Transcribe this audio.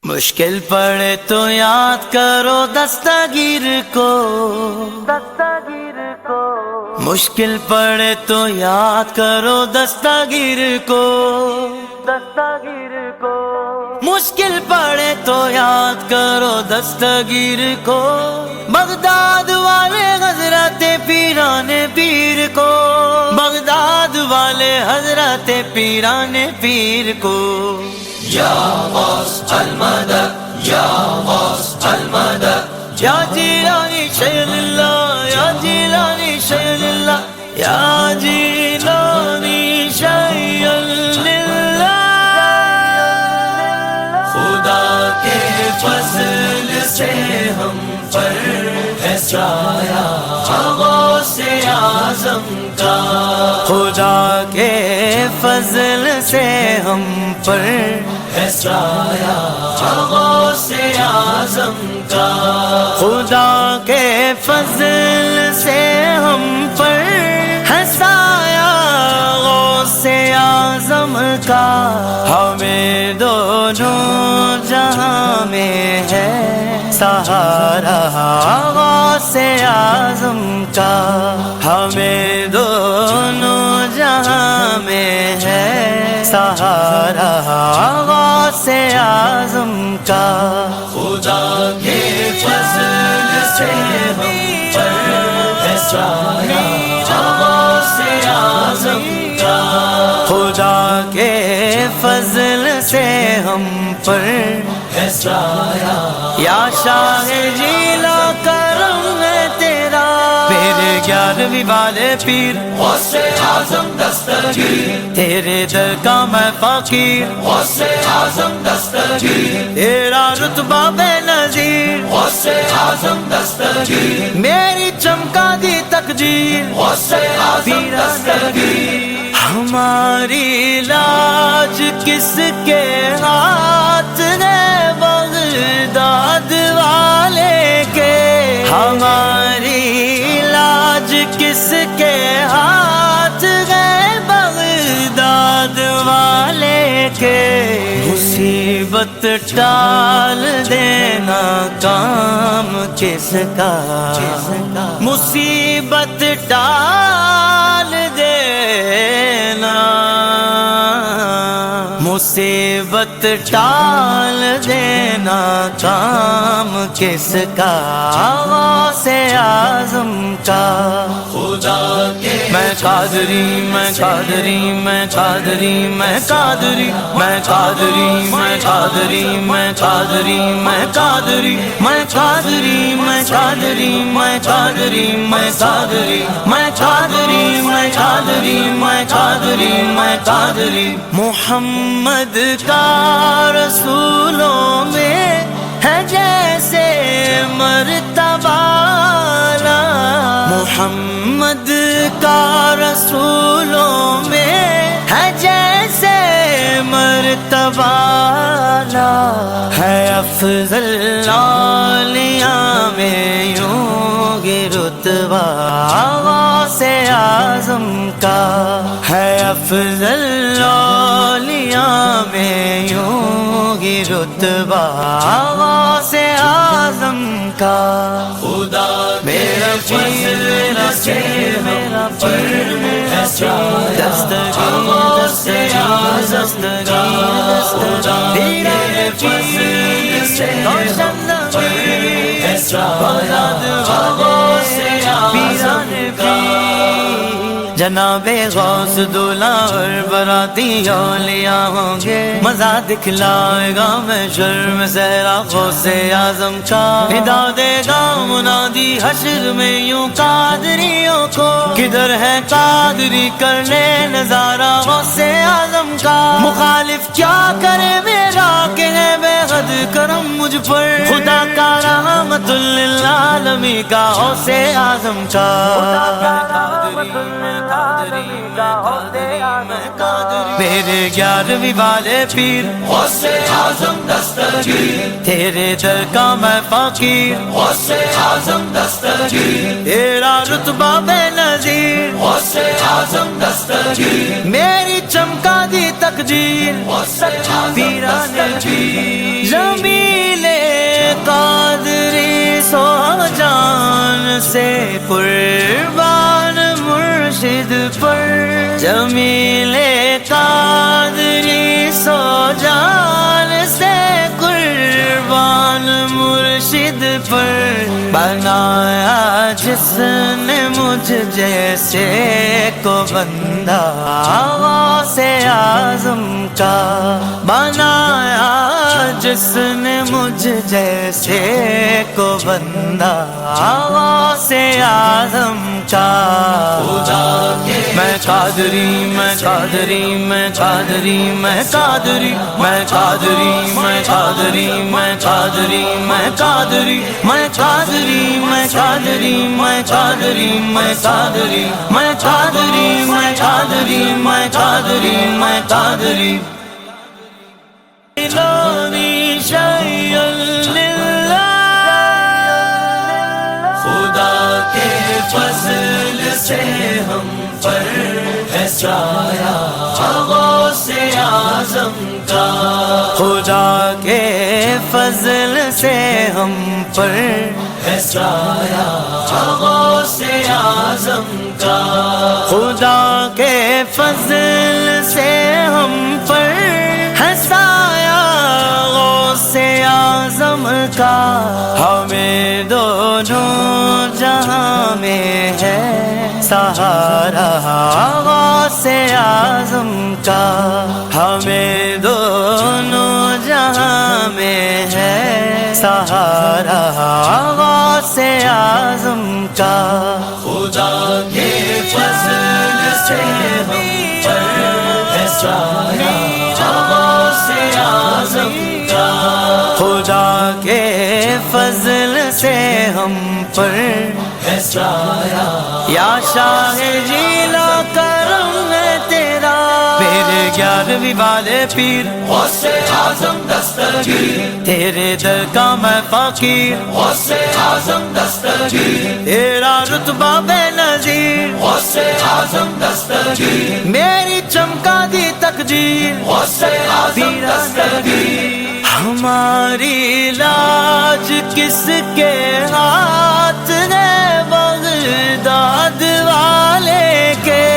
مشکل پڑے تو یاد کرو دستگیر کو، مشکل پڑے تو یاد کرو دستگیر کو، مشکل پڑے تو یاد کرو دستگیر کو، بغداد والے حضرت پیران پیر کو، بغداد والے حضرت پیران پیر کو۔ یا غوث المدد یا غوث المدد یا جیلانی شیخ اللہ، یا جیلانی شیخ اللہ، یا جیلانی شیخ اللہ۔ خدا کے فضل سے ہم پر ہے سایہ غوث اعظم کا، خدا کے فضل سے ہم پر ہے سایہ غوث اعظم کا، خدا کے فضل سے ہم پر ہے سایہ غوث اعظم کا۔ ہمیں دونوں جہاں میں ہے سہارا غوث اعظم کا، ہمیں دونوں جہاں میں ہے سہارا غوث اعظم کا۔ خدا کے فضل سے ہم پر ہے سایہ غوث اعظم کا، خدا کے فضل سے ہم پر ہے سایہ یا شاہ جیلا کرم ہے تیرا، میرے 11ویں والے پیر غوث اعظم دستگیر، تیرے در کا میں فقیر، غوث اعظم دستگیر، تیرا رتبہ بے نظیر، غوث اعظم دستگیر، میری چمکا دی تقدیر، غوث اعظم دستگیر۔ ہماری لاج کس کے ہاتھ ہے بغداد والے کے، ہماری لاج کس کے ہاتھ ہے بغداد والے کے۔ مصیبت ٹال دینا کام کس کا، مصیبت ٹال دینا، مصیبت ٹال دینا کام کس کا، غوث اعظم کا۔ خدا کے میں قادری میں قادری میں قادری میں قادری میں قادری میں قادری میں قادری میں قادری میں قادری میں قادری میں قادری میں قادری میں قادری میں قادری میں قادری میں قادری۔ محمد کا رسولوں میں ہے جیسے مرتبہ، محمد کا رسولوں میں ہے جیسے مرتبہ، ہے افضل اولیاء میں یوں گی رتبہ غوث اعظم کا، ہے افضل اولیاء میں یوں گی رتبہ غوث اعظم کا۔ خدا میرا پیر میرا پیر میرا پیر میرا پیر دستگیر دستگیر دستگیر دستگیر روشن نبی بغداد والے پیران پیر، جناب غوث دولہ اور براتی اولیاء ہوں گے، مزہ دکھلائے گا میں شرم صحرا غوث اعظم کا، ندا دے گا منادی حشر میں یوں قادریوں کو، کدھر ہے قادری کر لے نظارہ غوث اعظم کا، مخالف کیا کرے میرا کہ ہے بے حد کرم مجھ پر، خدا کا رحمت للعالمین کا غوث اعظم کا۔ میرے 11ویں والے پیر غوث اعظم دستگیر، تیرے در کا میں فقیر، غوث اعظم دستگیر، تیرا رتبہ بے نظیر، غوث اعظم دستگیر، میری چمکا دی تقدیر، غوث اعظم پیران دستگیر۔ زمین قربان مرشد پر، جمیل قادری سو جان سے قربان مرشد پر، بنایا جس نے مجھ جیسے کو بندہ غوث اعظم کا، بنایا جس نے مجھ جیسے کو بندہ غوث اعظم کا۔ میں قادری میں قادری میں قادری میں قادری میں قادری میں قادری میں قادری میں قادری میں قادری میں قادری میں قادری میں قادری میں قادری میں قادری میں قادری میں قادری لونی شیء للہ، خدا کے فضل سے ہم پر ہے سایہ غوث اعظم کا، خدا کے فضل سے ہم پر ہے سایہ غوث اعظم کا، خدا کے فضل سے ہم پر ہے سایہ غوث اعظم کا، ہمیں دونوں جہاں میں ہے سہارا غوث اعظم کا، ہمیں دونوں جہاں میں ہے سہارا غوث اعظم کا، خدا کے فضل سے ہم پر ہے سایہ غوث اعظم کا، خدا کے فضل سے ہم پر ہے سایہ یا شاہ جیلا کرم ہے تیرا، میرے 11ویں والے پیر غوث اعظم دستگیر، تیرے در کا میں فقیر، غوث اعظم دستگیر، تیرا رتبہ بے نظیر، غوث اعظم دستگیر، میری چمکا دی تقدیر، غوث اعظم دستگیر، ہماری لاج کس کے ہاتھ